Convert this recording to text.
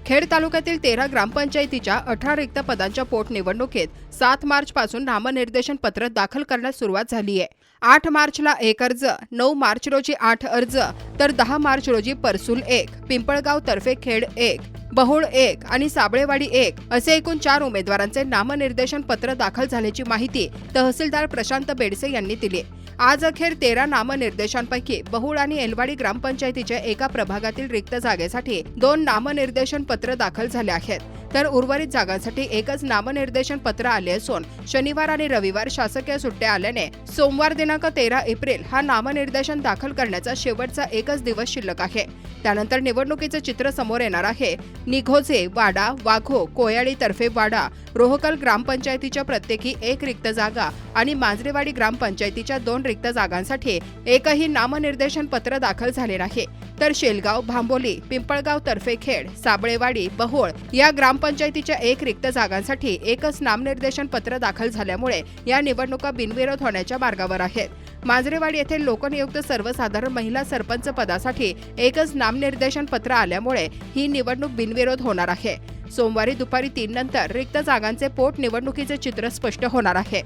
खेड तालुक्यातील 13 ग्रामपंचायतीच्या 18 रिक्त पदांच्या पोटनिवडणुकीत 7 मार्च पासून नामनिर्देशन पत्र दाखल करण्यास सुरुवात झाली आहे। 8 मार्चला 1 अर्ज, 9 मार्च रोजी 8 अर्ज, तर 10 मार्च रोजी परसूल 1, पिंपळगाव तर्फे खेड 1, बहोळ 1 आणि साबळेवाडी 1 असे एकूण 4 उमेदवारांचे नामनिर्देशन पत्र दाखल झाल्याची माहिती तहसीलदार प्रशांत बेडसे यांनी दिली। आज अखेर 13 नामनिर्देशांपैकी बहुळ आणि एलवाडी ग्रामपंचायतीच्या एका प्रभागातील रिक्त जागेसाठी 2 नामनिर्देशन पत्र दाखल झाले आहेत, तर उर्वरित जागांसाठी एकच नामनिर्देशन पत्र आले असून शनिवार आणि रविवार शासकीय सुट्ट्या आल्याने सोमवार दिनांक 13 एप्रिल हा नामनिर्देशन दाखल करण्याचा शेवटचा एकच दिवस शिल्लक आहे। त्यानंतर निवडणुकीचे चित्र समोर येणार आहे। निघोजे, वाडा, वाघो, कोयाळी तर्फे वाडा, रोहकल ग्रामपंचायतीच्या प्रत्येकी 1 रिक्त जागा आणि मांजरेवाडी ग्रामपंचायतीच्या 2 रिक्त जागांसाठी एकही नामनिर्देशन पत्र दाखल झाले नाही, तर शेलगाव, भांबोली, पिंपळगाव तर्फे खेड, साबळेवाडी, बहोळ या ग्रामपंचायतीच्या 1 रिक्त जागांसाठी एकच नामनिर्देशन पत्र दाखल झाल्यामुळे या निवडणुका बिनविरोध होण्याच्या मार्गावर आहेत। मांजरेवाडी येथे लोकनियुक्त सर्वसाधारण महिला सरपंच पदासाठी एकच नामनिर्देशन पत्र आल्यामुळे ही निवडणूक बिनविरोध होणार आहे। सोमवारी दुपारी 3 नंतर रिक्त जागांचे पोटनिवडणुकीचे चित्र स्पष्ट होणार आहे।